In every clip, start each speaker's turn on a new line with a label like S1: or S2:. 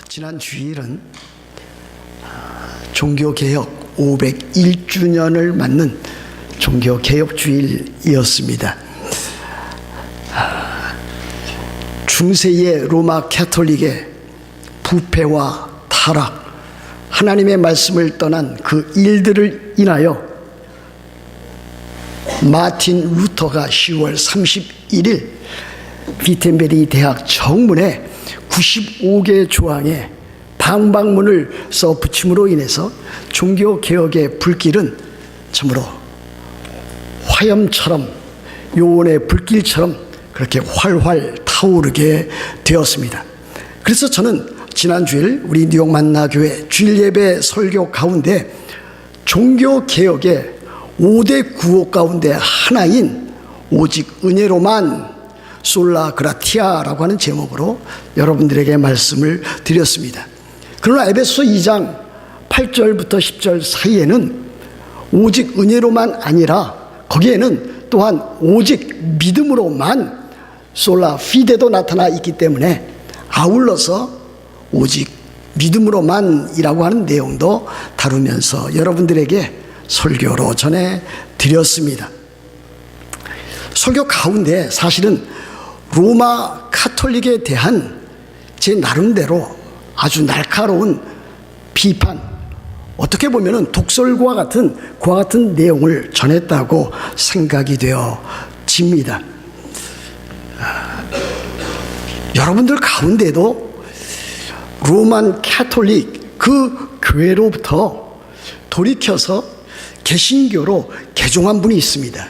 S1: 지난 주일은 종교개혁 501주년을 맞는 종교개혁 주일이었습니다. 중세의 로마 캐톨릭의 부패와 타락, 하나님의 말씀을 떠난 그 일들을 인하여 마틴 루터가 10월 31일 비텐베리 대학 정문에 95개 조항의 방방문을 써붙임으로 인해서 종교개혁의 불길은 참으로 화염처럼, 요원의 불길처럼 그렇게 활활 타오르게 되었습니다. 그래서 저는 지난 주일 우리 뉴욕 만나교회 주일예배 설교 가운데 종교개혁의 5대 구호 가운데 하나인 오직 은혜로만 솔라 그라티아라고 하는 제목으로 여러분들에게 말씀을 드렸습니다. 그러나 에베소 2장 8절부터 10절 사이에는 오직 은혜로만 아니라 거기에는 또한 오직 믿음으로만 솔라 피데도 나타나 있기 때문에 아울러서 오직 믿음으로만이라고 하는 내용도 다루면서 여러분들에게 설교로 전해드렸습니다. 설교 가운데 사실은 로마 카톨릭에 대한 제 나름대로 아주 날카로운 비판, 어떻게 보면 독설과 같은 내용을 전했다고 생각이 되어집니다. 여러분들 가운데도 로만 캐톨릭 그 교회로부터 돌이켜서 개신교로 개종한 분이 있습니다.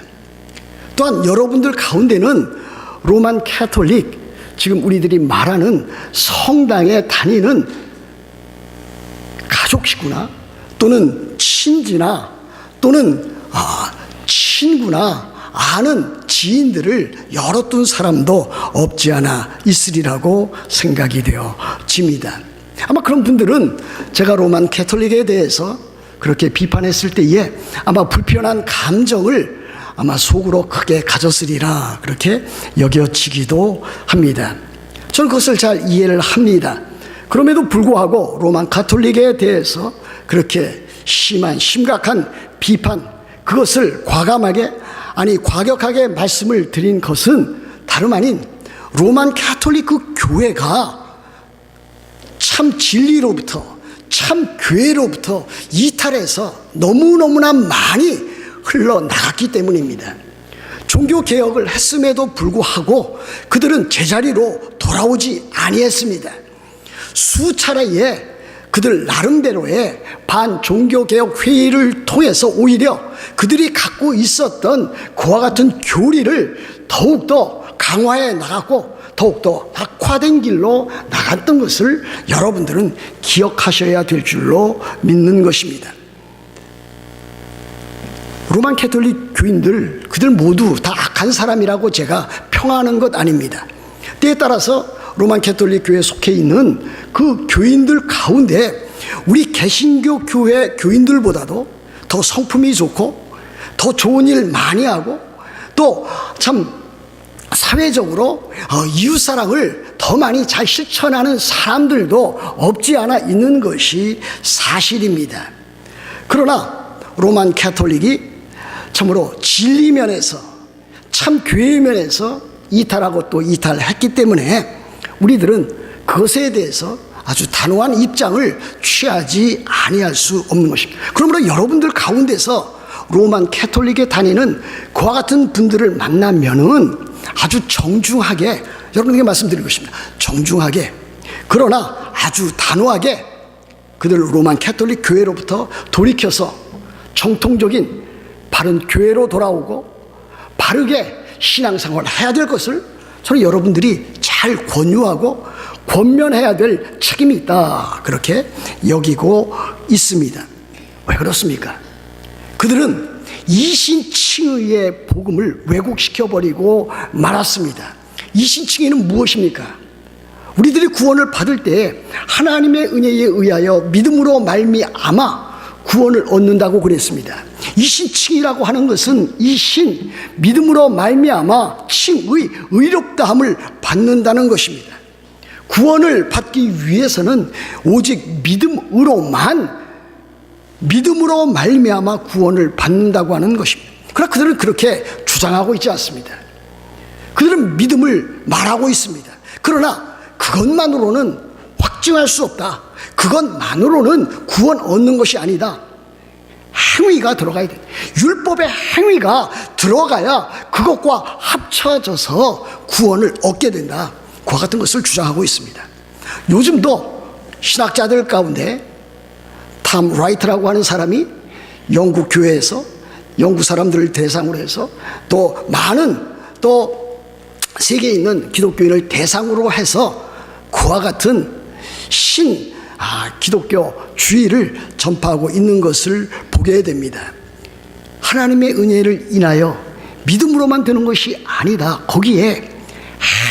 S1: 또한 여러분들 가운데는 로만 캐톨릭, 지금 우리들이 말하는 성당에 다니는 가족식구나 또는 친지나 또는 친구나 아는 지인들을 열어둔 사람도 없지 않아 있으리라고 생각이 되어집니다. 아마 그런 분들은 제가 로만 캐톨릭에 대해서 그렇게 비판했을 때에 아마 불편한 감정을 아마 속으로 크게 가졌으리라 그렇게 여겨지기도 합니다. 저는 그것을 잘 이해를 합니다. 그럼에도 불구하고 로만 가톨릭에 대해서 그렇게 심각한 비판, 그것을 과격하게 말씀을 드린 것은 다름 아닌 로만 가톨릭 그 교회가 참 진리로부터, 참 교회로부터 이탈해서 너무너무나 많이 흘러나갔기 때문입니다. 종교개혁을 했음에도 불구하고 그들은 제자리로 돌아오지 아니했습니다. 수차례에 그들 나름대로의 반종교개혁 회의를 통해서 오히려 그들이 갖고 있었던 그와 같은 교리를 더욱더 강화해 나갔고 더욱더 악화된 길로 나갔던 것을 여러분들은 기억하셔야 될 줄로 믿는 것입니다. 로만 캐톨릭 교인들, 그들 모두 다 악한 사람이라고 제가 평하는 것 아닙니다. 때에 따라서 로만 캐톨릭 교회에 속해 있는 그 교인들 가운데 우리 개신교 교회 교인들보다도 더 성품이 좋고 더 좋은 일 많이 하고 또 참 사회적으로 이웃사랑을 더 많이 잘 실천하는 사람들도 없지 않아 있는 것이 사실입니다. 그러나 로만 캐톨릭이 참으로 진리 면에서, 참 교회 면에서 이탈하고 또 이탈했기 때문에 우리들은 그것에 대해서 아주 단호한 입장을 취하지 아니할 수 없는 것입니다. 그러므로 여러분들 가운데서 로만 캐톨릭에 다니는 그와 같은 분들을 만나면은 아주 정중하게 여러분에게 말씀드리고 싶습니다. 정중하게, 그러나 아주 단호하게 그들 로만 캐톨릭 교회로부터 돌이켜서 정통적인 바른 교회로 돌아오고 바르게 신앙생활을 해야 될 것을 저는 여러분들이 잘 권유하고 권면해야 될 책임이 있다 그렇게 여기고 있습니다. 왜 그렇습니까? 그들은 이신칭의의 복음을 왜곡시켜버리고 말았습니다. 이신칭의는 무엇입니까? 우리들이 구원을 받을 때 하나님의 은혜에 의하여 믿음으로 말미암아 구원을 얻는다고 그랬습니다. 이신칭이라고 하는 것은 이신, 믿음으로 말미암아 칭의, 의롭다함을 받는다는 것입니다. 구원을 받기 위해서는 오직 믿음으로 말미암아 구원을 받는다고 하는 것입니다. 그러나 그들은 그렇게 주장하고 있지 않습니다. 그들은 믿음을 말하고 있습니다. 그러나 그것만으로는 확증할 수 없다. 그것만으로는 구원 얻는 것이 아니다. 행위가 들어가야 돼. 율법의 행위가 들어가야 그것과 합쳐져서 구원을 얻게 된다. 그와 같은 것을 주장하고 있습니다. 요즘도 신학자들 가운데 탐 라이트라고 하는 사람이 영국 교회에서 영국 사람들을 대상으로 해서 또 많은 또 세계에 있는 기독교인을 대상으로 해서 그와 같은 기독교주의를 전파하고 있는 것을 보게 됩니다. 하나님의 은혜를 인하여 믿음으로만 되는 것이 아니다. 거기에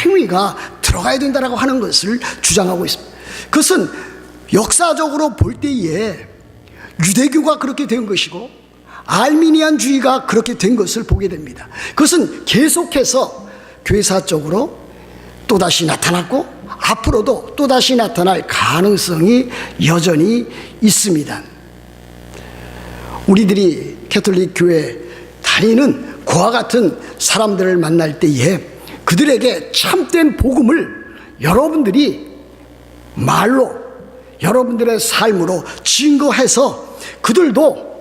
S1: 행위가 들어가야 된다라고 하는 것을 주장하고 있습니다. 그것은 역사적으로 볼 때에 유대교가 그렇게 된 것이고 알미니안주의가 그렇게 된 것을 보게 됩니다. 그것은 계속해서 교회사적으로 또다시 나타났고 앞으로도 또다시 나타날 가능성이 여전히 있습니다. 우리들이 캐톨릭 교회 다니는 그와 같은 사람들을 만날 때에 그들에게 참된 복음을 여러분들이 말로 여러분들의 삶으로 증거해서 그들도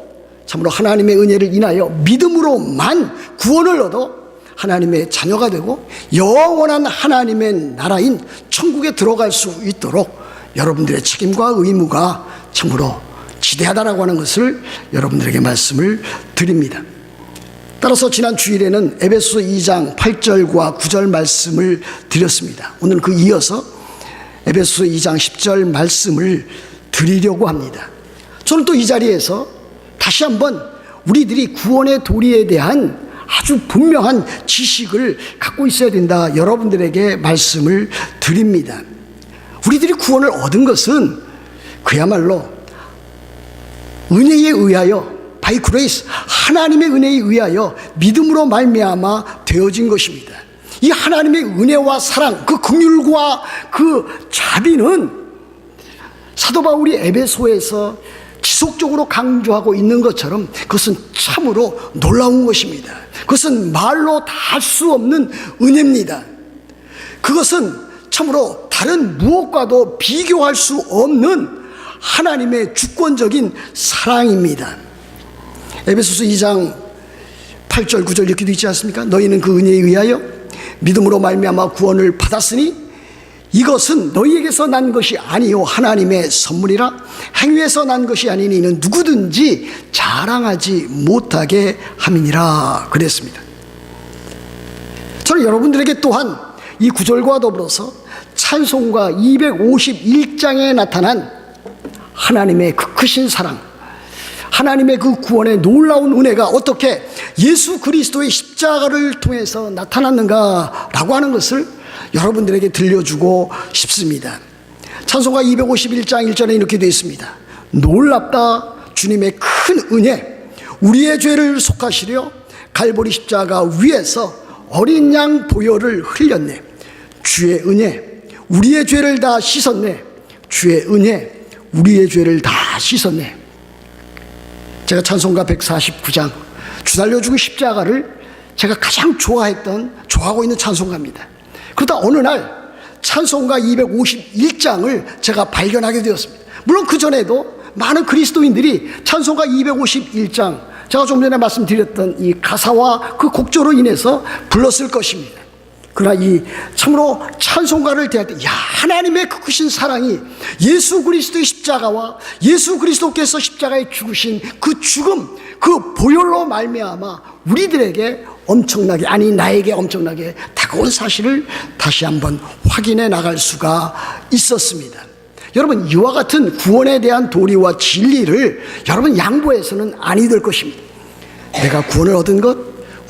S1: 참으로 하나님의 은혜를 인하여 믿음으로만 구원을 얻어 하나님의 자녀가 되고 영원한 하나님의 나라인 천국에 들어갈 수 있도록 여러분들의 책임과 의무가 참으로 지대하다라고 하는 것을 여러분들에게 말씀을 드립니다. 따라서 지난 주일에는 에베소서 2장 8절과 9절 말씀을 드렸습니다. 오늘 그 이어서 에베소서 2장 10절 말씀을 드리려고 합니다. 저는 또 이 자리에서 다시 한번 우리들이 구원의 도리에 대한 아주 분명한 지식을 갖고 있어야 된다. 여러분들에게 말씀을 드립니다. 우리들이 구원을 얻은 것은 그야말로 은혜에 의하여 by grace, 하나님의 은혜에 의하여 믿음으로 말미암아 되어진 것입니다. 이 하나님의 은혜와 사랑, 그 긍휼과 그 자비는 사도 바울이 에베소에서 지속적으로 강조하고 있는 것처럼 그것은 참으로 놀라운 것입니다. 그것은 말로 다 할 수 없는 은혜입니다. 그것은 참으로 다른 무엇과도 비교할 수 없는 하나님의 주권적인 사랑입니다. 에베소서 2장 8절 9절 이렇게 되어 있지 않습니까? 너희는 그 은혜에 의하여 믿음으로 말미암아 구원을 받았으니 이것은 너희에게서 난 것이 아니요 하나님의 선물이라. 행위에서 난 것이 아니니 이는 누구든지 자랑하지 못하게 함이니라 그랬습니다. 저는 여러분들에게 또한 이 구절과 더불어서 찬송가 251장에 나타난 하나님의 그 크신 사랑, 하나님의 그 구원의 놀라운 은혜가 어떻게 예수 그리스도의 십자가를 통해서 나타났는가라고 하는 것을 여러분들에게 들려주고 싶습니다. 찬송가 251장 1절에 이렇게 되어 있습니다. 놀랍다 주님의 큰 은혜, 우리의 죄를 속하시려 갈보리 십자가 위에서 어린 양 보혈을 흘렸네. 주의 은혜 우리의 죄를 다 씻었네. 주의 은혜 우리의 죄를 다 씻었네. 제가 찬송가 149장 주 달려 죽은 십자가를 제가 가장 좋아하고 있는 찬송가입니다. 그러다 어느 날 찬송가 251장을 제가 발견하게 되었습니다. 물론 그전에도 많은 그리스도인들이 찬송가 251장, 제가 좀 전에 말씀드렸던 이 가사와 그 곡조로 인해서 불렀을 것입니다. 그러나 이 참으로 찬송가를 대할 때, 하나님의 그 크신 사랑이 예수 그리스도의 십자가와 예수 그리스도께서 십자가에 죽으신 그 죽음, 그 보혈로 말미암아 우리들에게 엄청나게, 아니 나에게 엄청나게 다가온 사실을 다시 한번 확인해 나갈 수가 있었습니다. 여러분, 이와 같은 구원에 대한 도리와 진리를 여러분 양보해서는 아니 될 것입니다. 내가 구원을 얻은 것,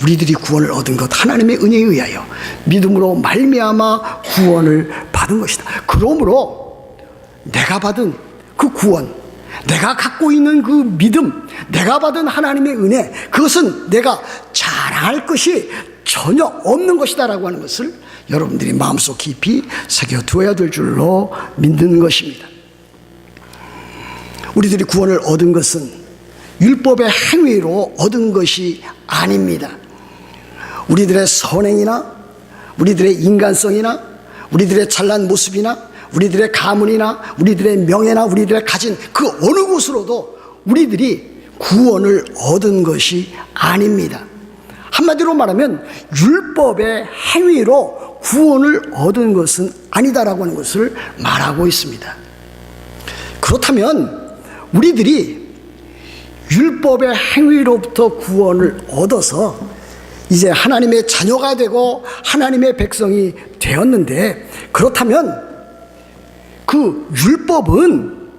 S1: 우리들이 구원을 얻은 것, 하나님의 은혜에 의하여 믿음으로 말미암아 구원을 받은 것이다. 그러므로 내가 받은 그 구원, 내가 갖고 있는 그 믿음, 내가 받은 하나님의 은혜, 그것은 내가 자랑할 것이 전혀 없는 것이다 라고 하는 것을 여러분들이 마음속 깊이 새겨두어야 될 줄로 믿는 것입니다. 우리들이 구원을 얻은 것은 율법의 행위로 얻은 것이 아닙니다. 우리들의 선행이나 우리들의 인간성이나 우리들의 잘난 모습이나 우리들의 가문이나 우리들의 명예나 우리들의 가진 그 어느 곳으로도 우리들이 구원을 얻은 것이 아닙니다. 한마디로 말하면 율법의 행위로 구원을 얻은 것은 아니다라고 하는 것을 말하고 있습니다. 그렇다면 우리들이 율법의 행위로부터 구원을 얻어서 이제 하나님의 자녀가 되고 하나님의 백성이 되었는데, 그렇다면 그 율법은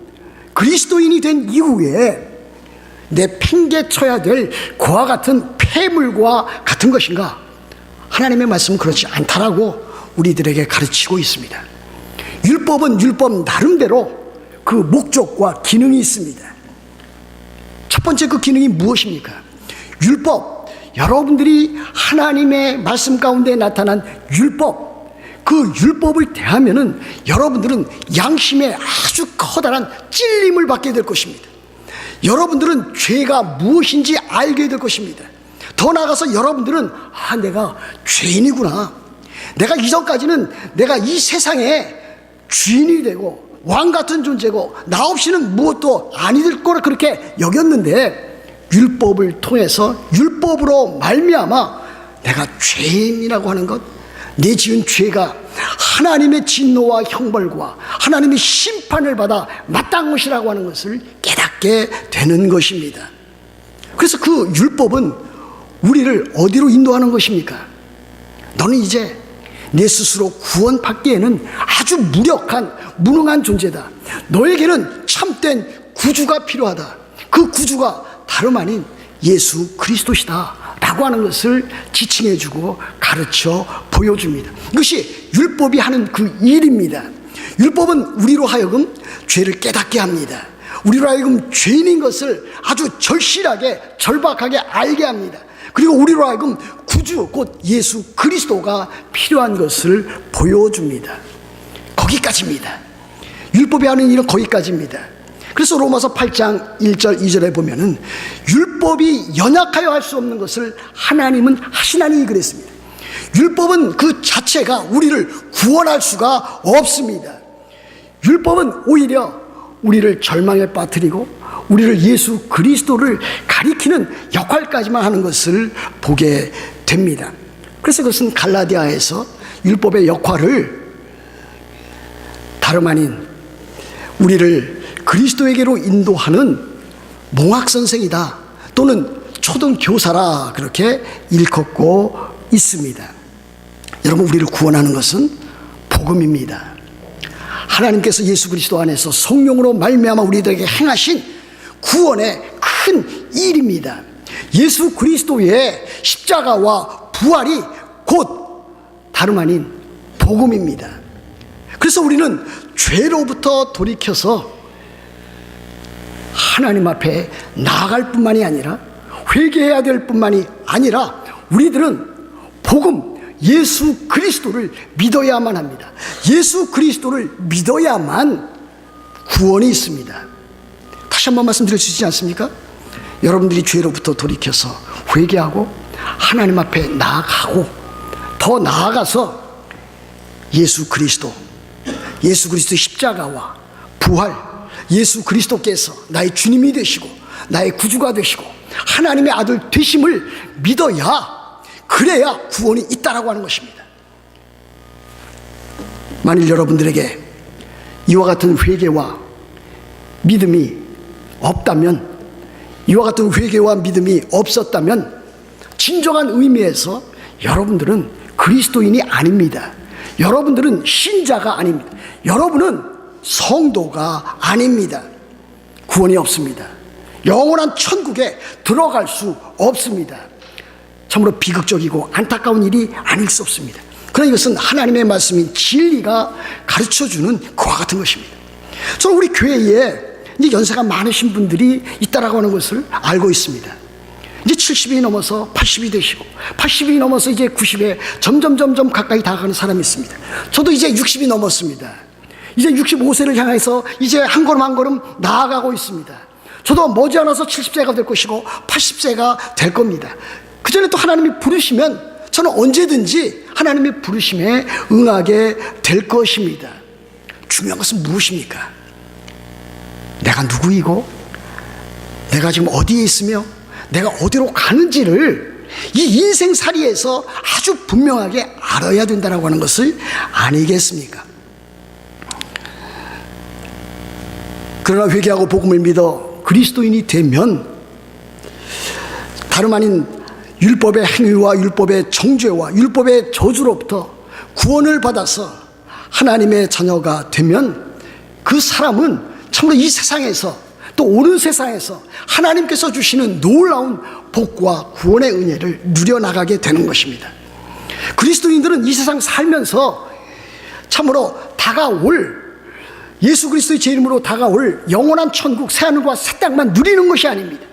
S1: 그리스도인이 된 이후에 내 팽개쳐야 될 그와 같은 폐물과 같은 것인가? 하나님의 말씀은 그렇지 않다라고 우리들에게 가르치고 있습니다. 율법은 율법 나름대로 그 목적과 기능이 있습니다. 첫 번째 그 기능이 무엇입니까? 율법, 여러분들이 하나님의 말씀 가운데 나타난 율법, 그 율법을 대하면은 여러분들은 양심에 아주 커다란 찔림을 받게 될 것입니다. 여러분들은 죄가 무엇인지 알게 될 것입니다. 더 나아가서 여러분들은 내가 죄인이구나. 내가 이전까지는 내가 이 세상에 주인이 되고 왕 같은 존재고 나 없이는 무엇도 아니 될 거라 그렇게 여겼는데, 율법을 통해서 율법으로 말미암아 내가 죄인이라고 하는 것, 내 지은 죄가 하나님의 진노와 형벌과 하나님의 심판을 받아 마땅한 것이라고 하는 것을 깨닫게 되는 것입니다. 그래서 그 율법은 우리를 어디로 인도하는 것입니까? 너는 이제 내 스스로 구원받기에는 아주 무능한 존재다. 너에게는 참된 구주가 필요하다. 그 구주가 다름 아닌 예수 그리스도시다 라고 하는 것을 지칭해주고 가르쳐 보여줍니다. 이것이 율법이 하는 그 일입니다. 율법은 우리로 하여금 죄를 깨닫게 합니다. 우리로 하여금 죄인인 것을 아주 절실하게 절박하게 알게 합니다. 그리고 우리로 하여금 구주 곧 예수 그리스도가 필요한 것을 보여줍니다. 거기까지입니다. 율법이 하는 일은 거기까지입니다. 그래서 로마서 8장 1절 2절에 보면은 율법이 연약하여 할 수 없는 것을 하나님은 하시나니 그랬습니다. 율법은 그 자체가 우리를 구원할 수가 없습니다. 율법은 오히려 우리를 절망에 빠뜨리고 우리를 예수 그리스도를 가리키는 역할까지만 하는 것을 보게 됩니다. 그래서 그것은 갈라디아에서 율법의 역할을 다름 아닌 우리를 그리스도에게로 인도하는 몽학선생이다 또는 초등교사라 그렇게 일컫고 있습니다. 여러분, 우리를 구원하는 것은 복음입니다. 하나님께서 예수 그리스도 안에서 성령으로 말미암아 우리들에게 행하신 구원의 큰 일입니다. 예수 그리스도의 십자가와 부활이 곧 다름 아닌 복음입니다. 그래서 우리는 죄로부터 돌이켜서 하나님 앞에 나아갈 뿐만이 아니라 회개해야 될 뿐만이 아니라 우리들은 복음 예수 그리스도를 믿어야만 합니다. 예수 그리스도를 믿어야만 구원이 있습니다. 다시 한번 말씀드릴 수 있지 않습니까? 여러분들이 죄로부터 돌이켜서 회개하고 하나님 앞에 나아가고 더 나아가서 예수 그리스도의 십자가와 부활, 예수 그리스도께서 나의 주님이 되시고 나의 구주가 되시고 하나님의 아들 되심을 믿어야, 그래야 구원이 있다라고 하는 것입니다. 만일 여러분들에게 이와 같은 회개와 믿음이 없다면, 이와 같은 회개와 믿음이 없었다면 진정한 의미에서 여러분들은 그리스도인이 아닙니다. 여러분들은 신자가 아닙니다. 여러분은 성도가 아닙니다. 구원이 없습니다. 영원한 천국에 들어갈 수 없습니다. 참으로 비극적이고 안타까운 일이 아닐 수 없습니다. 그러나 이것은 하나님의 말씀인 진리가 가르쳐주는 그와 같은 것입니다. 저는 우리 교회에 이제 연세가 많으신 분들이 있다라고 하는 것을 알고 있습니다. 이제 70이 넘어서 80이 되시고 80이 넘어서 이제 90에 점점 가까이 다가가는 사람이 있습니다. 저도 이제 60이 넘었습니다. 이제 65세를 향해서 이제 한 걸음 한 걸음 나아가고 있습니다. 저도 머지않아서 70세가 될 것이고 80세가 될 겁니다. 그 전에 또 하나님이 부르시면 저는 언제든지 하나님의 부르심에 응하게 될 것입니다. 중요한 것은 무엇입니까? 내가 누구이고 내가 지금 어디에 있으며 내가 어디로 가는지를 이 인생살이에서 아주 분명하게 알아야 된다고 하는 것을 아니겠습니까? 그러나 회개하고 복음을 믿어 그리스도인이 되면 다름 아닌 율법의 행위와 율법의 정죄와 율법의 저주로부터 구원을 받아서 하나님의 자녀가 되면 그 사람은 참으로 이 세상에서 또 오는 세상에서 하나님께서 주시는 놀라운 복과 구원의 은혜를 누려나가게 되는 것입니다. 그리스도인들은 이 세상 살면서 참으로 다가올 예수 그리스도의 제 이름으로 다가올 영원한 천국 새하늘과 새 땅만 누리는 것이 아닙니다.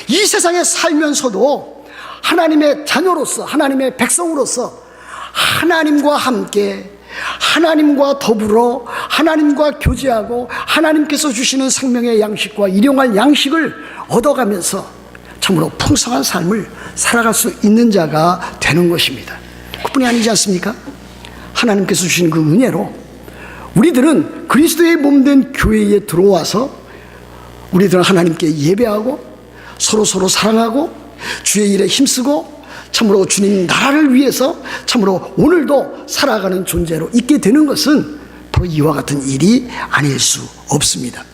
S1: 이 세상에 살면서도 하나님의 자녀로서 하나님의 백성으로서 하나님과 함께 하나님과 더불어 하나님과 교제하고 하나님께서 주시는 생명의 양식과 일용할 양식을 얻어가면서 참으로 풍성한 삶을 살아갈 수 있는 자가 되는 것입니다. 그뿐이 아니지 않습니까? 하나님께서 주시는 그 은혜로 우리들은 그리스도의 몸된 교회에 들어와서 우리들은 하나님께 예배하고 서로 사랑하고 주의 일에 힘쓰고 참으로 주님 나라를 위해서 참으로 오늘도 살아가는 존재로 있게 되는 것은 바로 이와 같은 일이 아닐 수 없습니다.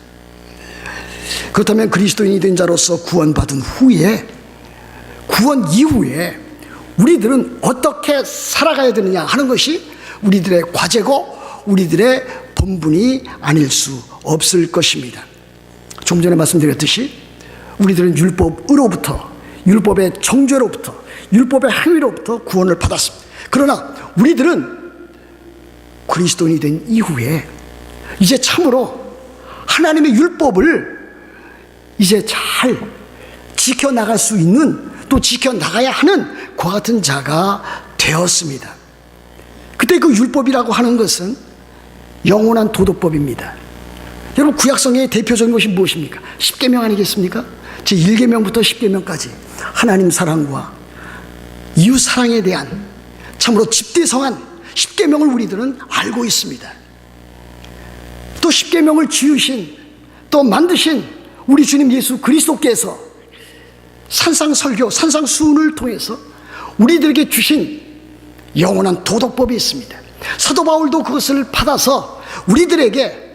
S1: 그렇다면 그리스도인이 된 자로서 구원받은 후에 구원 이후에 우리들은 어떻게 살아가야 되느냐 하는 것이 우리들의 과제고 우리들의 본분이 아닐 수 없을 것입니다. 좀 전에 말씀드렸듯이 우리들은 율법으로부터 율법의 정죄로부터 율법의 행위로부터 구원을 받았습니다. 그러나 우리들은 그리스도인이 된 이후에 이제 참으로 하나님의 율법을 이제 잘 지켜나갈 수 있는 또 지켜나가야 하는 그와 같은 자가 되었습니다. 그때 그 율법이라고 하는 것은 영원한 도덕법입니다. 여러분 구약성의 대표적인 것이 무엇입니까? 10계명 아니겠습니까? 제 1계명부터 10계명까지 하나님 사랑과 이웃 사랑에 대한 참으로 집대성한 10계명을 우리들은 알고 있습니다. 또 10계명을 지으신 또 만드신 우리 주님 예수 그리스도께서 산상설교 산상수훈을 통해서 우리들에게 주신 영원한 도덕법이 있습니다. 사도 바울도 그것을 받아서 우리들에게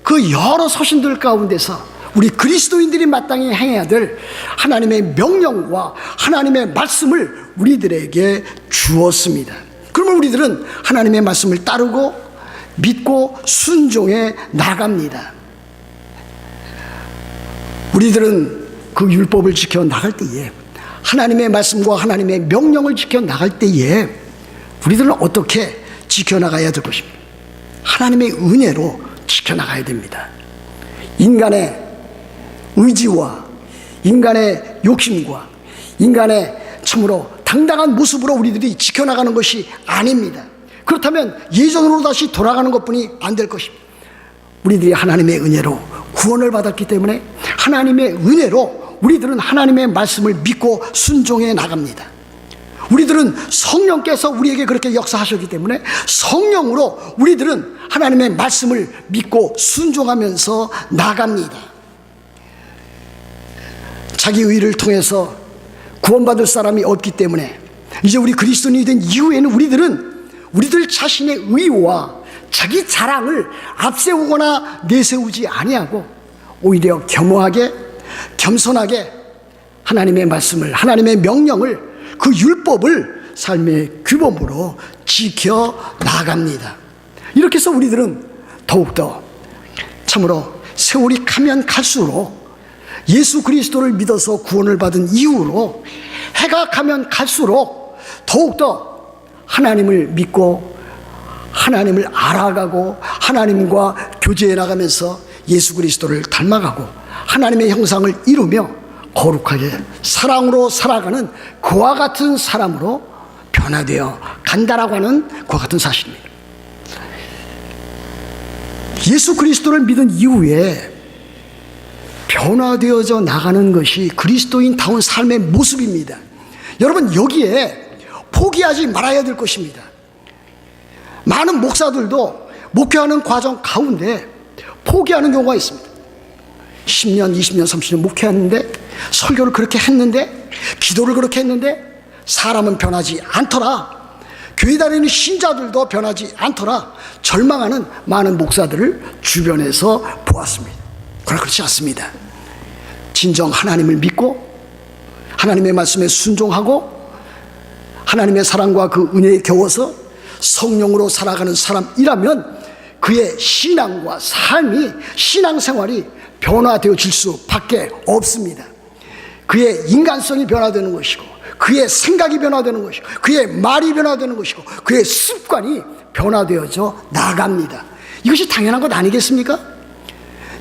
S1: 그 여러 서신들 가운데서 우리 그리스도인들이 마땅히 행해야 될 하나님의 명령과 하나님의 말씀을 우리들에게 주었습니다. 그러면 우리들은 하나님의 말씀을 따르고 믿고 순종해 나갑니다. 우리들은 그 율법을 지켜 나갈 때에 하나님의 말씀과 하나님의 명령을 지켜 나갈 때에 우리들은 어떻게 지켜나가야 될 것입니다. 하나님의 은혜로 지켜나가야 됩니다. 인간의 의지와 인간의 욕심과 인간의 참으로 당당한 모습으로 우리들이 지켜나가는 것이 아닙니다. 그렇다면 예전으로 다시 돌아가는 것뿐이 안 될 것입니다. 우리들이 하나님의 은혜로 구원을 받았기 때문에 하나님의 은혜로 우리들은 하나님의 말씀을 믿고 순종해 나갑니다. 우리들은 성령께서 우리에게 그렇게 역사하셨기 때문에 성령으로 우리들은 하나님의 말씀을 믿고 순종하면서 나갑니다. 자기 의를 통해서 구원받을 사람이 없기 때문에 이제 우리 그리스도인이 된 이후에는 우리들 자신의 의와 자기 자랑을 앞세우거나 내세우지 아니하고 오히려 겸허하게 겸손하게 하나님의 말씀을 하나님의 명령을 그 율법을 삶의 규범으로 지켜 나갑니다. 이렇게 해서 우리들은 더욱더 참으로 세월이 가면 갈수록 예수 그리스도를 믿어서 구원을 받은 이후로 해가 가면 갈수록 더욱더 하나님을 믿고 하나님을 알아가고 하나님과 교제해 나가면서 예수 그리스도를 닮아가고 하나님의 형상을 이루며 거룩하게 사랑으로 살아가는 그와 같은 사람으로 변화되어 간다라고 하는 그와 같은 사실입니다. 예수 그리스도를 믿은 이후에 변화되어져 나가는 것이 그리스도인다운 삶의 모습입니다. 여러분, 여기에 포기하지 말아야 될 것입니다. 많은 목사들도 목회하는 과정 가운데 포기하는 경우가 있습니다. 10년, 20년, 30년 목회했는데, 설교를 그렇게 했는데, 기도를 그렇게 했는데 사람은 변하지 않더라. 교회 다니는 신자들도 변하지 않더라. 절망하는 많은 목사들을 주변에서 보았습니다. 그러나 그렇지 않습니다. 진정 하나님을 믿고 하나님의 말씀에 순종하고 하나님의 사랑과 그 은혜에 겨워서 성령으로 살아가는 사람이라면 그의 신앙과 삶이, 신앙생활이 변화되어질 수밖에 없습니다. 그의 인간성이 변화되는 것이고, 그의 생각이 변화되는 것이고, 그의 말이 변화되는 것이고, 그의 습관이 변화되어져 나갑니다. 이것이 당연한 것 아니겠습니까?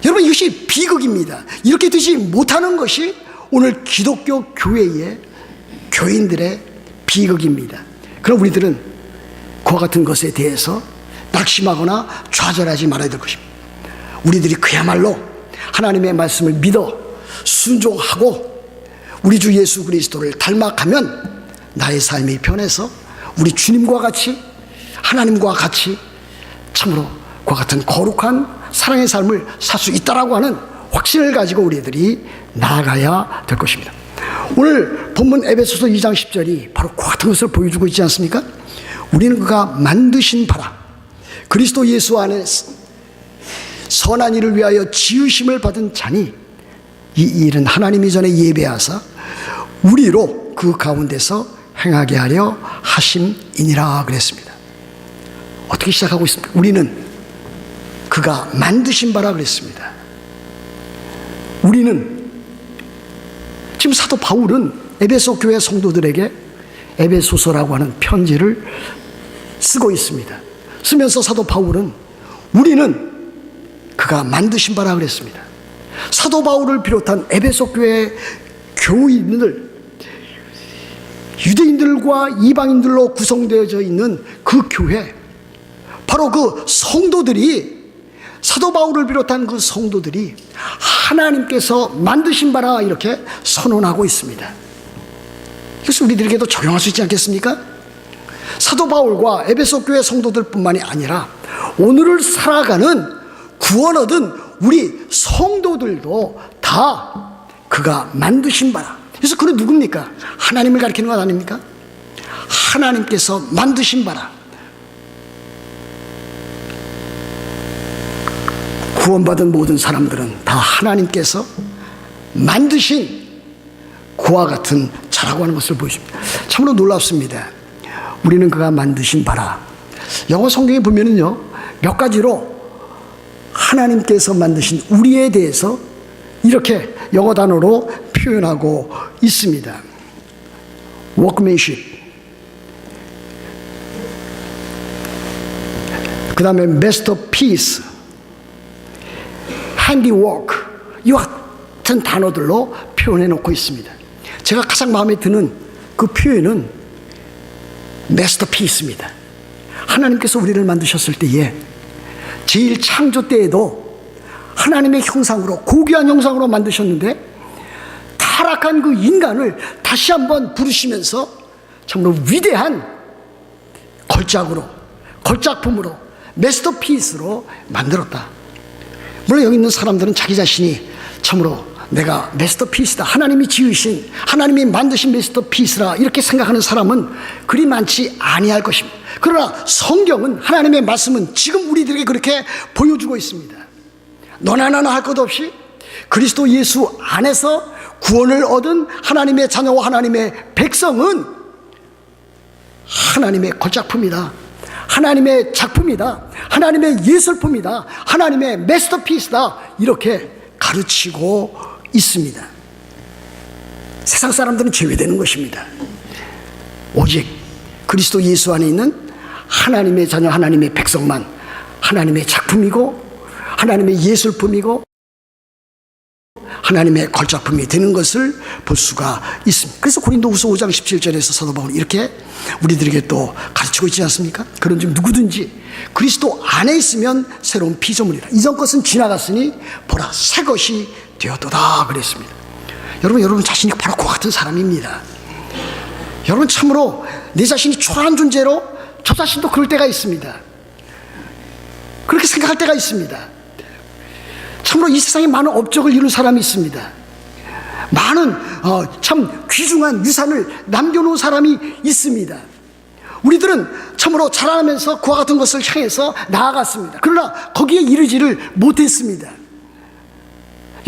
S1: 여러분, 이것이 비극입니다. 이렇게 되지 못하는 것이 오늘 기독교 교회의 교인들의 비극입니다. 그럼 우리들은 그와 같은 것에 대해서 낙심하거나 좌절하지 말아야 될 것입니다. 우리들이 그야말로 하나님의 말씀을 믿어 순종하고 우리 주 예수 그리스도를 닮아가면 나의 삶이 변해서 우리 주님과 같이, 하나님과 같이 참으로 그와 같은 거룩한 사랑의 삶을 살 수 있다라고 하는 확신을 가지고 우리들이 나아가야 될 것입니다. 오늘 본문 에베소서 2장 10절이 바로 그와 같은 것을 보여주고 있지 않습니까? 우리는 그가 만드신 바라 그리스도 예수 안에 선한 일을 위하여 지으심을 받은 자니 이 일은 하나님이 전에 예배하사 우리로 그 가운데서 행하게 하려 하심이니라 그랬습니다. 어떻게 시작하고 있습니까? 우리는 그가 만드신 바라 그랬습니다. 우리는, 지금 사도 바울은 에베소 교회 성도들에게 에베소서라고 하는 편지를 쓰고 있습니다. 쓰면서 사도 바울은 우리는 그가 만드신 바라 그랬습니다. 사도 바울을 비롯한 에베소 교회 교인들, 유대인들과 이방인들로 구성되어져 있는 그 교회, 바로 그 성도들이, 사도 바울을 비롯한 그 성도들이 하나님께서 만드신 바라 이렇게 선언하고 있습니다. 그래서 우리들에게도 적용할 수 있지 않겠습니까? 사도 바울과 에베소 교회 성도들뿐만이 아니라 오늘을 살아가는 구원 얻은 우리 성도들도 다 그가 만드신 바라. 그래서 그는 누굽니까? 하나님을 가리키는 것 아닙니까? 하나님께서 만드신 바라. 구원받은 모든 사람들은 다 하나님께서 만드신 그와 같은 자라고 하는 것을 보여줍니다. 참으로 놀랍습니다. 우리는 그가 만드신 바라. 영어 성경에 보면은요, 몇 가지로 하나님께서 만드신 우리에 대해서 이렇게 영어 단어로 표현하고 있습니다. workmanship, 그 다음에 masterpiece, handiwork, 이와 같은 단어들로 표현해 놓고 있습니다. 제가 가장 마음에 드는 그 표현은 masterpiece입니다. 하나님께서 우리를 만드셨을 때에 제일 창조 때에도 하나님의 형상으로, 고귀한 형상으로 만드셨는데 타락한 그 인간을 다시 한번 부르시면서 정말 위대한 걸작품으로 마스터피스로 만들었다. 물론 여기 있는 사람들은 자기 자신이 참으로 내가 마스터피스다, 하나님이 지으신, 하나님이 만드신 마스터피스라 이렇게 생각하는 사람은 그리 많지 아니할 것입니다. 그러나 성경은, 하나님의 말씀은 지금 우리들에게 그렇게 보여주고 있습니다. 너나 나나 할 것 없이 그리스도 예수 안에서 구원을 얻은 하나님의 자녀와 하나님의 백성은 하나님의 걸작품이다, 하나님의 작품이다, 하나님의 예술품이다, 하나님의 마스터피스다, 이렇게 가르치고 있습니다. 세상 사람들은 제외되는 것입니다. 오직 그리스도 예수 안에 있는 하나님의 자녀, 하나님의 백성만 하나님의 작품이고 하나님의 예술품이고 하나님의 걸작품이 되는 것을 볼 수가 있습니다. 그래서 고린도후서 5장 17절에서 사도 바울이 이렇게 우리들에게 또 가르치고 있지 않습니까? 그런즉 누구든지 그리스도 안에 있으면 새로운 피조물이라. 이전 것은 지나갔으니 보라 새 것이 되었도다 그랬습니다. 여러분 자신이 바로 그와 같은 사람입니다. 여러분 참으로 내 자신이 초라한 존재로 저 자신도 그럴 때가 있습니다. 그렇게 생각할 때가 있습니다. 참으로 이 세상에 많은 업적을 이룬 사람이 있습니다. 많은 참 귀중한 유산을 남겨놓은 사람이 있습니다. 우리들은 참으로 자라나면서 그와 같은 것을 향해서 나아갔습니다. 그러나 거기에 이르지를 못했습니다.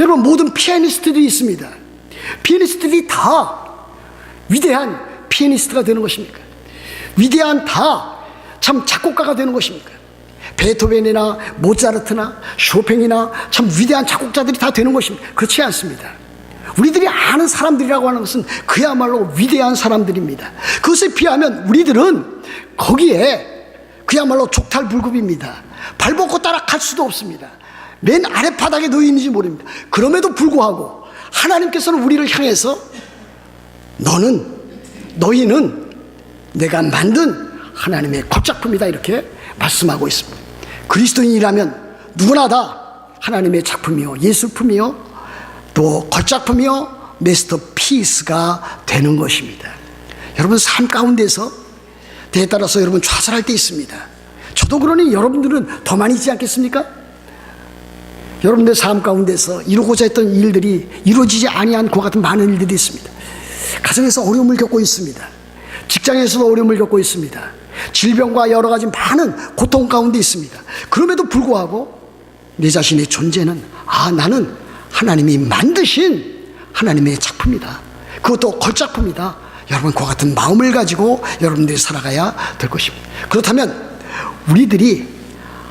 S1: 여러분 모든 피아니스트들이 있습니다. 피아니스트들이 다 위대한 피아니스트가 되는 것입니까? 위대한 다 참 작곡가가 되는 것입니까? 베토벤이나 모차르트나 쇼팽이나 참 위대한 작곡자들이 다 되는 것입니다. 그렇지 않습니다. 우리들이 아는 사람들이라고 하는 것은 그야말로 위대한 사람들입니다. 그것에 비하면 우리들은 거기에 그야말로 족탈불급입니다. 발벗고 따라갈 수도 없습니다. 맨 아랫바닥에 놓여 있는지 모릅니다. 그럼에도 불구하고 하나님께서는 우리를 향해서 너희는 내가 만든 하나님의 걸작품이다 이렇게 말씀하고 있습니다. 그리스도인이라면 누구나 다 하나님의 작품이요 예술품이요 또 걸작품이요 메스터피스가 되는 것입니다. 여러분 삶 가운데서 때에 따라서 여러분 좌절할 때 있습니다. 저도 그러니 여러분들은 더 많이 있지 않겠습니까? 여러분들 삶 가운데서 이루고자 했던 일들이 이루어지지 아니한 그와 같은 많은 일들이 있습니다. 가정에서 어려움을 겪고 있습니다. 직장에서도 어려움을 겪고 있습니다. 질병과 여러 가지 많은 고통 가운데 있습니다. 그럼에도 불구하고 내 자신의 존재는 나는 하나님이 만드신 하나님의 작품이다. 그것도 걸작품이다. 여러분 그와 같은 마음을 가지고 여러분들이 살아가야 될 것입니다. 그렇다면 우리들이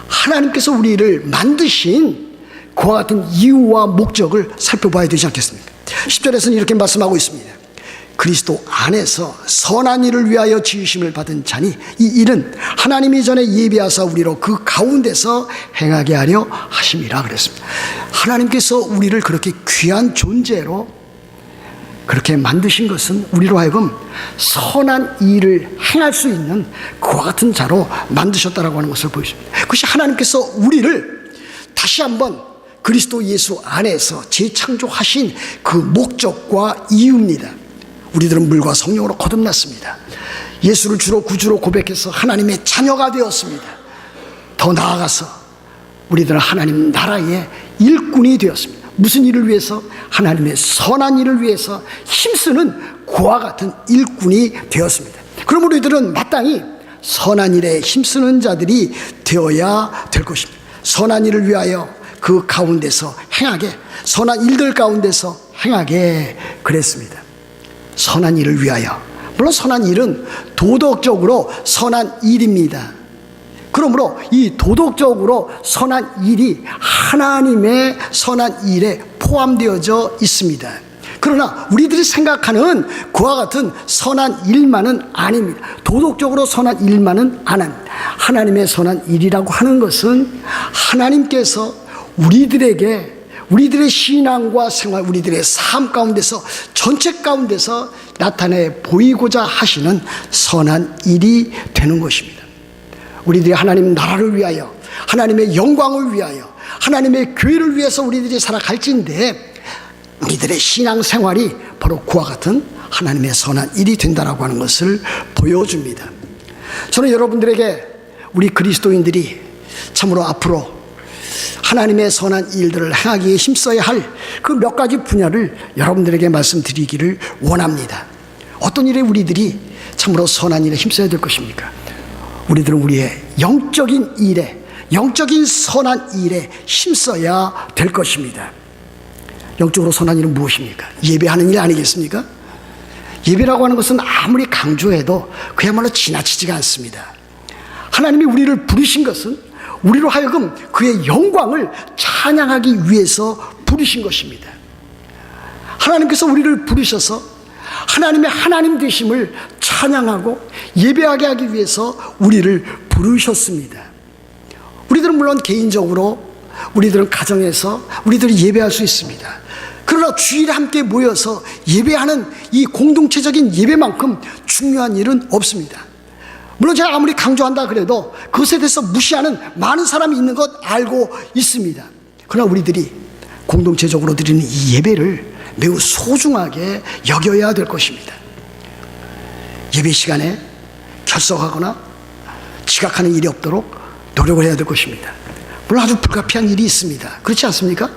S1: 하나님께서 우리를 만드신 그와 같은 이유와 목적을 살펴봐야 되지 않겠습니까? 10절에서는 이렇게 말씀하고 있습니다. 그리스도 안에서 선한 일을 위하여 지으심을 받은 자니 이 일은 하나님이 전에 예비하사 우리로 그 가운데서 행하게 하려 하심이라 그랬습니다. 하나님께서 우리를 그렇게 귀한 존재로 그렇게 만드신 것은 우리로 하여금 선한 일을 행할 수 있는 그와 같은 자로 만드셨다라고 하는 것을 보여줍니다. 그것이 하나님께서 우리를 다시 한번 그리스도 예수 안에서 재창조하신 그 목적과 이유입니다. 우리들은 물과 성령으로 거듭났습니다. 예수를 주로 구주로 고백해서 하나님의 자녀가 되었습니다. 더 나아가서 우리들은 하나님 나라의 일꾼이 되었습니다. 무슨 일을 위해서? 하나님의 선한 일을 위해서 힘쓰는 그와 같은 일꾼이 되었습니다. 그럼 우리들은 마땅히 선한 일에 힘쓰는 자들이 되어야 될 것입니다. 선한 일을 위하여 그 가운데서 행하게, 선한 일들 가운데서 행하게 그랬습니다. 선한 일을 위하여. 물론 선한 일은 도덕적으로 선한 일입니다. 그러므로 이 도덕적으로 선한 일이 하나님의 선한 일에 포함되어져 있습니다. 그러나 우리들이 생각하는 그와 같은 선한 일만은 아닙니다. 도덕적으로 선한 일만은 안 합니다. 하나님의 선한 일이라고 하는 것은 하나님께서 우리들의 신앙과 생활, 우리들의 삶 가운데서 전체 가운데서 나타내 보이고자 하시는 선한 일이 되는 것입니다. 우리들이 하나님 나라를 위하여, 하나님의 영광을 위하여, 하나님의 교회를 위해서 우리들이 살아갈지인데 우리들의 신앙 생활이 바로 그와 같은 하나님의 선한 일이 된다라고 하는 것을 보여줍니다. 저는 여러분들에게 우리 그리스도인들이 참으로 앞으로 하나님의 선한 일들을 행하기에 힘써야 할 그 몇 가지 분야를 여러분들에게 말씀드리기를 원합니다. 어떤 일에 우리들이 참으로 선한 일에 힘써야 될 것입니까? 우리들은 우리의 영적인 일에, 영적인 선한 일에 힘써야 될 것입니다. 영적으로 선한 일은 무엇입니까? 예배하는 일 아니겠습니까? 예배라고 하는 것은 아무리 강조해도 그야말로 지나치지가 않습니다. 하나님이 우리를 부르신 것은 우리로 하여금 그의 영광을 찬양하기 위해서 부르신 것입니다. 하나님께서 우리를 부르셔서 하나님의 하나님 되심을 찬양하고 예배하게 하기 위해서 우리를 부르셨습니다. 우리들은 물론 개인적으로, 우리들은 가정에서 우리들이 예배할 수 있습니다. 그러나 그러나 주일에 함께 모여서 예배하는 이 공동체적인 예배만큼 중요한 일은 없습니다. 물론 제가 아무리 강조한다 그래도 그것에 대해서 무시하는 많은 사람이 있는 것 알고 있습니다. 그러나 우리들이 공동체적으로 드리는 이 예배를 매우 소중하게 여겨야 될 것입니다. 예배 시간에 결석하거나 지각하는 일이 없도록 노력을 해야 될 것입니다. 물론 아주 불가피한 일이 있습니다. 그렇지 않습니까?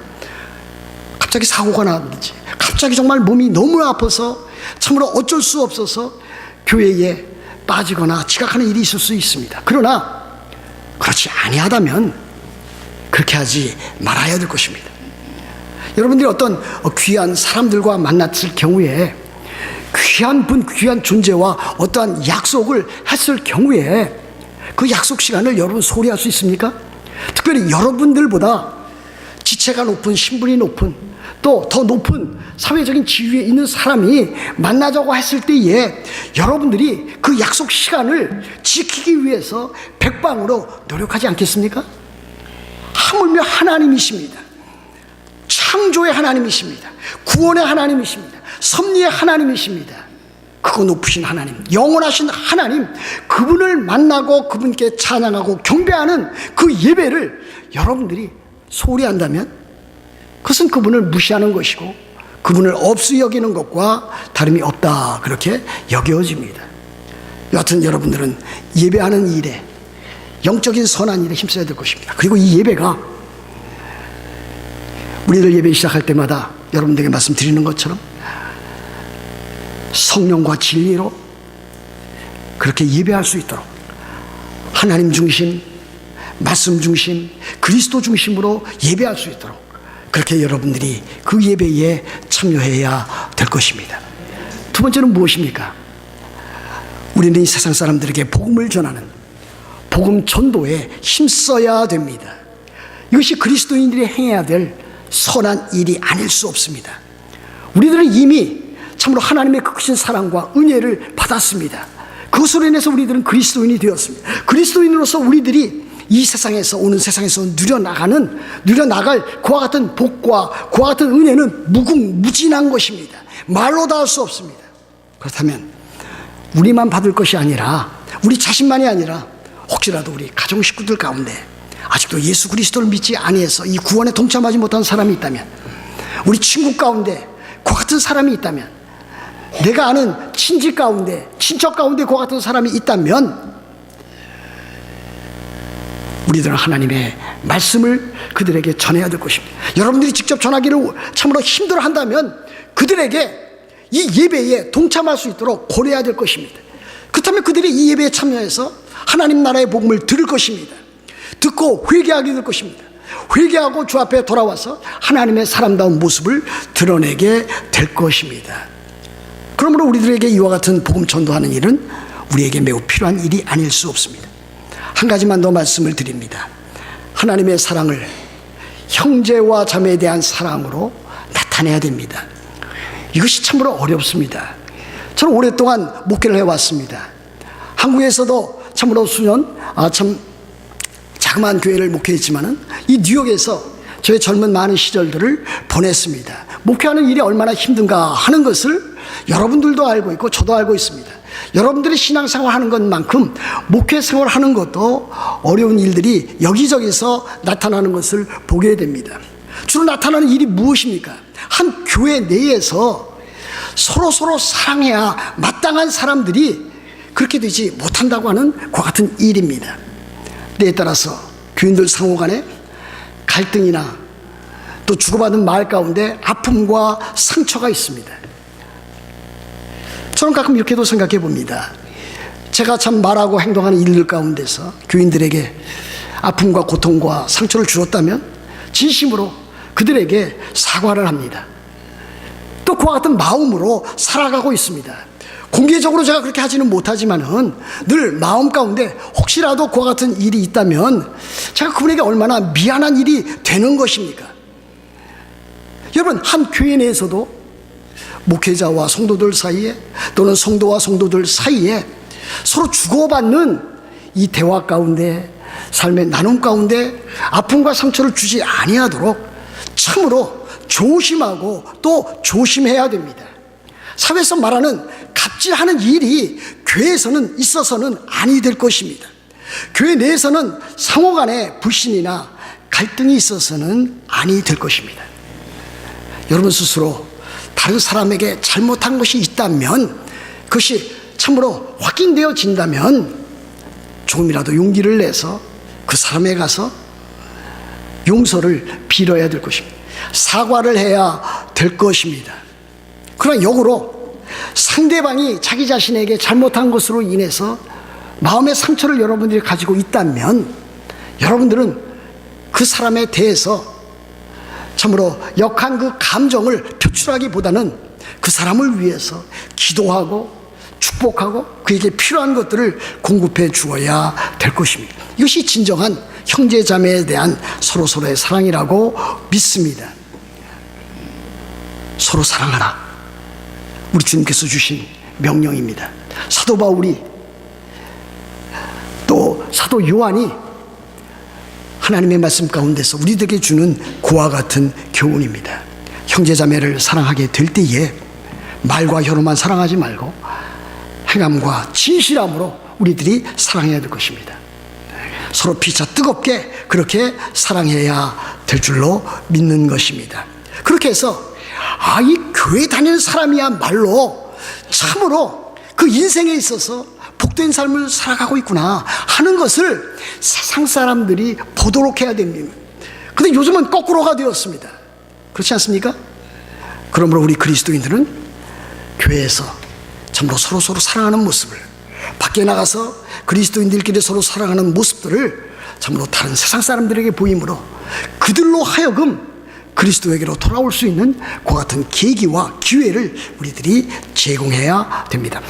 S1: 갑자기 사고가 나든지 갑자기 정말 몸이 너무 아파서 참으로 어쩔 수 없어서 교회에 빠지거나 지각하는 일이 있을 수 있습니다. 그러나 그렇지 아니하다면 그렇게 하지 말아야 될 것입니다. 여러분들이 어떤 귀한 사람들과 만났을 경우에 귀한 분, 귀한 존재와 어떠한 약속을 했을 경우에 그 약속 시간을 여러분 소홀히 할 수 있습니까? 특별히 여러분들보다 지체가 높은, 신분이 높은, 또 더 높은 사회적인 지위에 있는 사람이 만나자고 했을 때에 여러분들이 그 약속 시간을 지키기 위해서 백방으로 노력하지 않겠습니까? 하물며 하나님이십니다. 창조의 하나님이십니다. 구원의 하나님이십니다. 섭리의 하나님이십니다. 크고 높으신 하나님, 영원하신 하나님, 그분을 만나고 그분께 찬양하고 경배하는 그 예배를 여러분들이 소홀히 한다면 그것은 그분을 무시하는 것이고 그분을 없이 여기는 것과 다름이 없다, 그렇게 여겨집니다. 여하튼 여러분들은 예배하는 일에, 영적인 선한 일에 힘써야 될 것입니다. 그리고 이 예배가 우리들 예배 시작할 때마다 여러분들에게 말씀드리는 것처럼 성령과 진리로 그렇게 예배할 수 있도록 하나님 중심, 말씀 중심, 그리스도 중심으로 예배할 수 있도록 그렇게 여러분들이 그 예배에 참여해야 될 것입니다. 두 번째는 무엇입니까? 우리는 이 세상 사람들에게 복음을 전하는 복음 전도에 힘써야 됩니다. 이것이 그리스도인들이 행해야 될 선한 일이 아닐 수 없습니다. 우리들은 이미 참으로 하나님의 크신 사랑과 은혜를 받았습니다. 그것으로 인해서 우리들은 그리스도인이 되었습니다. 그리스도인으로서 우리들이 이 세상에서, 오는 세상에서 누려나갈 그와 같은 복과 그와 같은 은혜는 무궁무진한 것입니다. 말로 다 할 수 없습니다. 그렇다면 우리만 받을 것이 아니라, 우리 자신만이 아니라 혹시라도 우리 가정 식구들 가운데 아직도 예수 그리스도를 믿지 아니해서 이 구원에 동참하지 못한 사람이 있다면, 우리 친구 가운데 그와 같은 사람이 있다면, 내가 아는 친지 가운데, 친척 가운데 그와 같은 사람이 있다면 우리들은 하나님의 말씀을 그들에게 전해야 될 것입니다. 여러분들이 직접 전하기를 참으로 힘들어 한다면 그들에게 이 예배에 동참할 수 있도록 고려해야 될 것입니다. 그렇다면 그들이 이 예배에 참여해서 하나님 나라의 복음을 들을 것입니다. 듣고 회개하게 될 것입니다. 회개하고 주 앞에 돌아와서 하나님의 사람다운 모습을 드러내게 될 것입니다. 그러므로 우리들에게 이와 같은 복음 전도하는 일은 우리에게 매우 필요한 일이 아닐 수 없습니다. 한 가지만 더 말씀을 드립니다. 하나님의 사랑을 형제와 자매에 대한 사랑으로 나타내야 됩니다. 이것이 참으로 어렵습니다. 저는 오랫동안 목회를 해왔습니다. 한국에서도 참으로 수년 참 자그마한 교회를 목회했지만은 이 뉴욕에서 저의 젊은 많은 시절들을 보냈습니다. 목회하는 일이 얼마나 힘든가 하는 것을 여러분들도 알고 있고 저도 알고 있습니다. 여러분들이 신앙생활 하는 것만큼 목회생활 하는 것도 어려운 일들이 여기저기서 나타나는 것을 보게 됩니다. 주로 나타나는 일이 무엇입니까? 한 교회 내에서 서로 사랑해야 마땅한 사람들이 그렇게 되지 못한다고 하는 그와 같은 일입니다. 때에 따라서 교인들 상호 간에 갈등이나 또 주고받은 말 가운데 아픔과 상처가 있습니다. 저는 가끔 이렇게도 생각해 봅니다. 제가 참 말하고 행동하는 일들 가운데서 교인들에게 아픔과 고통과 상처를 주었다면 진심으로 그들에게 사과를 합니다. 또 그와 같은 마음으로 살아가고 있습니다. 공개적으로 제가 그렇게 하지는 못하지만은 늘 마음 가운데 혹시라도 그와 같은 일이 있다면 제가 그분에게 얼마나 미안한 일이 되는 것입니까? 여러분, 한 교회 내에서도 목회자와 성도들 사이에 또는 성도와 성도들 사이에 서로 주고받는 이 대화 가운데, 삶의 나눔 가운데 아픔과 상처를 주지 아니하도록 참으로 조심하고 또 조심해야 됩니다. 사회에서 말하는 갑질하는 일이 교회에서는 있어서는 아니 될 것입니다. 교회 내에서는 상호 간의 불신이나 갈등이 있어서는 아니 될 것입니다. 여러분 스스로 다른 사람에게 잘못한 것이 있다면, 그것이 참으로 확인되어진다면 조금이라도 용기를 내서 그 사람에 가서 용서를 빌어야 될 것입니다. 사과를 해야 될 것입니다. 그러나 역으로 상대방이 자기 자신에게 잘못한 것으로 인해서 마음의 상처를 여러분들이 가지고 있다면, 여러분들은 그 사람에 대해서 참으로 역한 그 감정을 표출하기보다는 그 사람을 위해서 기도하고 축복하고 그에게 필요한 것들을 공급해 주어야 될 것입니다. 이것이 진정한 형제 자매에 대한 서로서로의 사랑이라고 믿습니다. 서로 사랑하라, 우리 주님께서 주신 명령입니다. 사도 바울이 또 사도 요한이 하나님의 말씀 가운데서 우리들에게 주는 그와 같은 교훈입니다. 형제자매를 사랑하게 될 때에 말과 혀로만 사랑하지 말고 행함과 진실함으로 우리들이 사랑해야 될 것입니다. 서로 피차 뜨겁게 그렇게 사랑해야 될 줄로 믿는 것입니다. 그렇게 해서 이 교회 다니는 사람이야말로 참으로 그 인생에 있어서 복된 삶을 살아가고 있구나 하는 것을 세상 사람들이 보도록 해야 됩니다. 그런데 요즘은 거꾸로가 되었습니다. 그렇지 않습니까? 그러므로 우리 그리스도인들은 교회에서 참으로 서로 사랑하는 모습을, 밖에 나가서 그리스도인들끼리 서로 사랑하는 모습들을 참으로 다른 세상 사람들에게 보임으로 그들로 하여금 그리스도에게로 돌아올 수 있는 그와 같은 계기와 기회를 우리들이 제공해야 됩니다.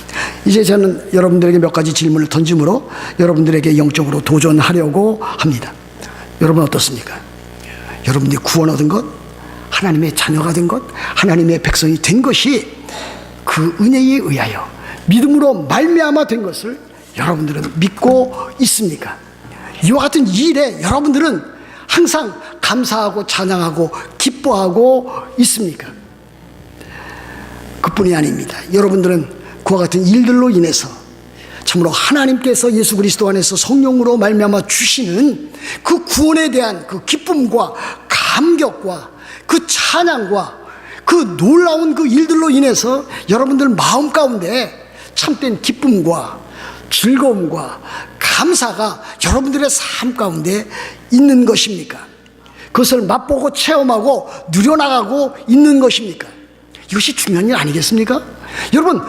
S1: 이제 저는 여러분들에게 몇 가지 질문을 던짐으로 여러분들에게 영적으로 도전하려고 합니다. 여러분 어떻습니까? 여러분들이 구원 얻은 것, 하나님의 자녀가 된 것, 하나님의 백성이 된 것이 그 은혜에 의하여 믿음으로 말미암아 된 것을 여러분들은 믿고 있습니까? 이와 같은 일에 여러분들은 항상 감사하고 찬양하고 기뻐하고 있습니까? 그뿐이 아닙니다. 여러분들은 그와 같은 일들로 인해서 참으로 하나님께서 예수 그리스도 안에서 성령으로 말미암아 주시는 그 구원에 대한 그 기쁨과 감격과 그 찬양과 그 놀라운 그 일들로 인해서 여러분들 마음 가운데 참된 기쁨과 즐거움과 감사가 여러분들의 삶 가운데 있는 것입니까? 그것을 맛보고 체험하고 누려나가고 있는 것입니까? 이것이 중요한 일 아니겠습니까? 여러분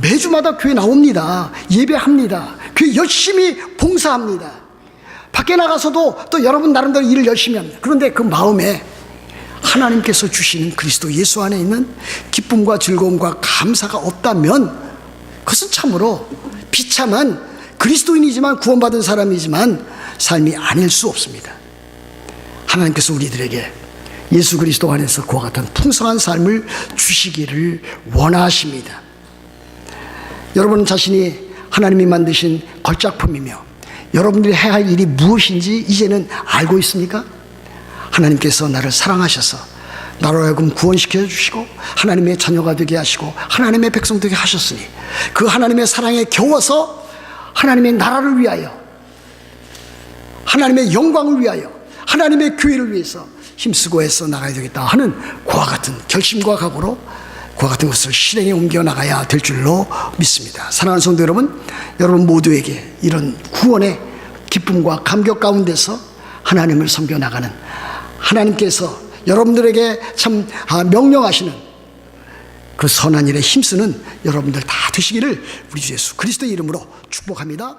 S1: 매주마다 교회 나옵니다. 예배합니다. 교회 열심히 봉사합니다. 밖에 나가서도 또 여러분 나름대로 일을 열심히 합니다. 그런데 그 마음에 하나님께서 주시는 그리스도 예수 안에 있는 기쁨과 즐거움과 감사가 없다면 그것은 참으로 비참한 그리스도인이지만 구원받은 사람이지만 삶이 아닐 수 없습니다. 하나님께서 우리들에게 예수 그리스도 안에서 그와 같은 풍성한 삶을 주시기를 원하십니다. 여러분 자신이 하나님이 만드신 걸작품이며 여러분들이 해야 할 일이 무엇인지 이제는 알고 있습니까? 하나님께서 나를 사랑하셔서 나로 하여금 구원시켜 주시고 하나님의 자녀가 되게 하시고 하나님의 백성 되게 하셨으니 그 하나님의 사랑에 겨워서 하나님의 나라를 위하여, 하나님의 영광을 위하여, 하나님의 교회를 위해서 힘쓰고 애써 나가야 되겠다 하는 그와 같은 결심과 각오로 그와 같은 것을 실행에 옮겨 나가야 될 줄로 믿습니다. 사랑하는 성도 여러분, 여러분 모두에게 이런 구원의 기쁨과 감격 가운데서 하나님을 섬겨 나가는 하나님께서 여러분들에게 참 명령하시는 그 선한 일에 힘쓰는 여러분들 다 되시기를 우리 주 예수 그리스도의 이름으로 축복합니다.